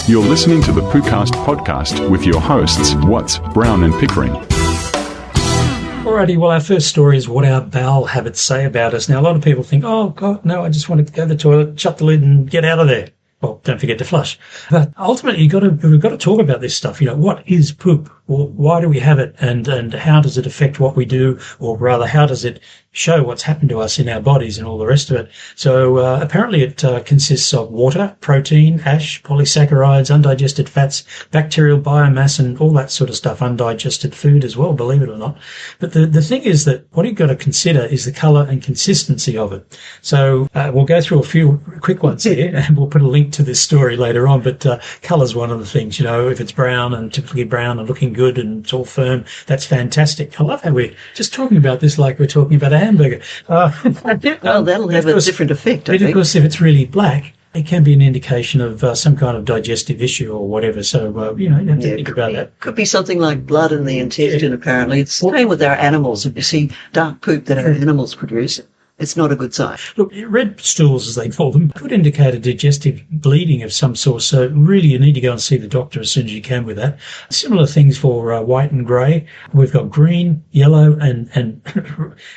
You're listening to the Poocast podcast with your hosts, Watts, Brown and Pickering. Alrighty, well, our first story is what our bowel habits say about us. Now, a lot of people think, oh, God, no, I just want to go to the toilet, shut the lid and get out of there. Well, don't forget to flush. But ultimately, we've got to talk about this stuff. You know, what is poop? Or why do we have it? And how does it affect what we do? Or rather, how does it show what's happened to us in our bodies and all the rest of it? So apparently it consists of water, protein, ash, polysaccharides, undigested fats, bacterial biomass, and all that sort of stuff, undigested food as well, believe it or not. But the thing is that what you've got to consider is the colour and consistency of it. So we'll go through a few quick ones here, and we'll put a link to this story later on. But colour's one of the things, you know, if it's brown and typically brown and looking good and it's all firm, that's fantastic. I love how we're just talking about this like we're talking about a hamburger. Well, that'll have a different effect, I think. Of course, if it's really black, it can be an indication of some kind of digestive issue or whatever. So, you have to think about that. Could be something like blood in the intestine, apparently. It's the same with our animals. If you see dark poop that our animals produce, it's not a good sign. Look, red stools, as they call them, could indicate a digestive bleeding of some sort. So really you need to go and see the doctor as soon as you can with that. Similar things for white and grey. We've got green, yellow, and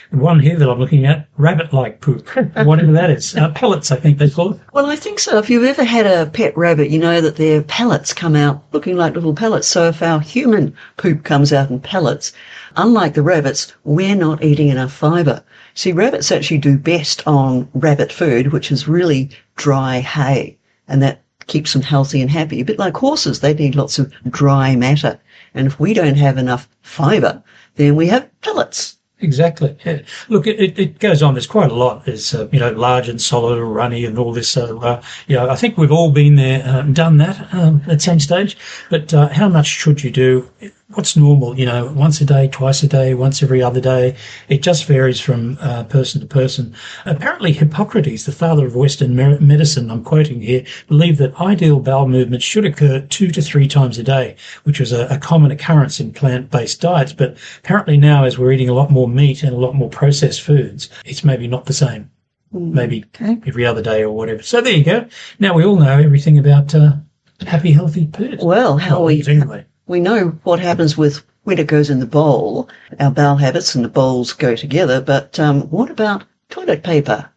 one here that I'm looking at, rabbit-like poop, whatever that is. Pellets, I think they call it. Well, I think so. If you've ever had a pet rabbit, you know that their pellets come out looking like little pellets. So if our human poop comes out in pellets, unlike the rabbits, we're not eating enough fibre. See, rabbits actually do best on rabbit food, which is really dry hay, and that keeps them healthy and happy. A bit like horses, they need lots of dry matter. And if we don't have enough fibre, then we have pellets. Exactly. Yeah. Look, it goes on. There's quite a lot. There's, large and solid or runny and all this. So, I think we've all been there and done that at some stage. But how much should you do? What's normal? Once a day, twice a day, once every other day. It just varies from person to person. Apparently, Hippocrates, the father of Western medicine, I'm quoting here, believed that ideal bowel movements should occur 2 to 3 times a day, which was a common occurrence in plant-based diets. But apparently now, as we're eating a lot more meat and a lot more processed foods, it's maybe not the same. Maybe every other day or whatever. So there you go. Now we all know everything about happy, healthy poods. Well, we know what happens with when it goes in the bowl. Our bowel habits and the bowls go together. But what about toilet paper?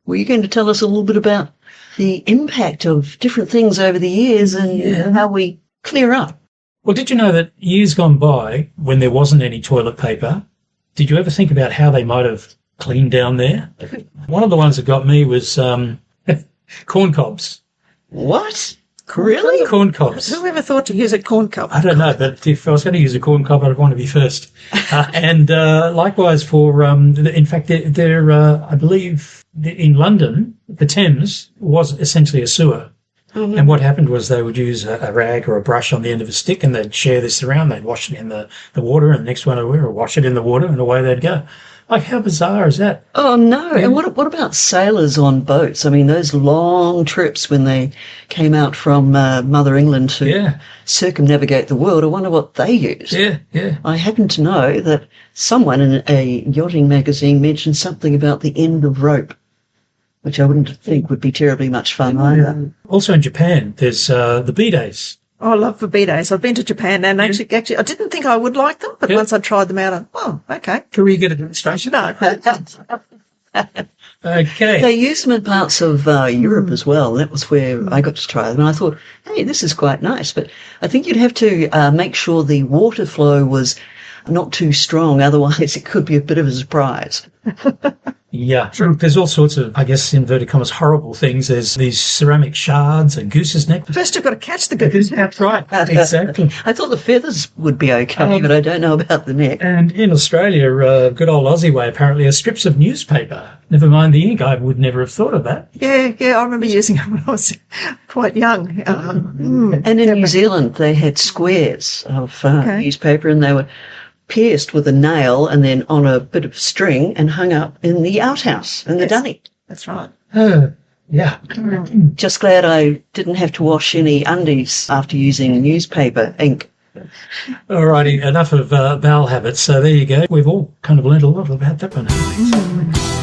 Were you going to tell us a little bit about the impact of different things over the years and how we clear up? Well, did you know that years gone by, when there wasn't any toilet paper, did you ever think about how they might have cleaned down there? One of the ones that got me was corn cobs. What? Really? Corn cobs. Who ever thought to use a corn cob? I don't know, but if I was going to use a corn cob, I'd want to be first. And likewise for, in fact, I believe in London, the Thames was essentially a sewer. Mm-hmm. And what happened was they would use a rag or a brush on the end of a stick and they'd share this around. They'd wash it in the water and the next one over, or wash it in the water and away they'd go. Like, how bizarre is that? Oh, no. Yeah. And what about sailors on boats? I mean, those long trips when they came out from Mother England to circumnavigate the world, I wonder what they used. Yeah. I happen to know that someone in a yachting magazine mentioned something about the end of rope, which I wouldn't think would be terribly much fun either. Also in Japan, there's the bidets. Oh, I love for bidets. I've been to Japan and actually, I didn't think I would like them, but once I tried them out, okay. Can we get a demonstration? No. Okay. They use them in parts of Europe as well. That was where I got to try them. And I thought, hey, this is quite nice. But I think you'd have to make sure the water flow was not too strong. Otherwise, it could be a bit of a surprise. Yeah, there's all sorts of, I guess, inverted commas, horrible things. There's these ceramic shards and goose's neck. First, you've got to catch the goose. That's right, exactly. I thought the feathers would be okay, but I don't know about the neck. And in Australia, good old Aussie way, apparently, are strips of newspaper. Never mind the ink. I would never have thought of that. Yeah, I remember using them when I was quite young. And in New Zealand, they had squares of newspaper, and they were pierced with a nail and then on a bit of string and hung up in the outhouse in the dunny. That's right. Yeah. Just glad I didn't have to wash any undies after using newspaper ink. All righty, enough of bowel habits. So there you go. We've all kind of learned a lot about that one.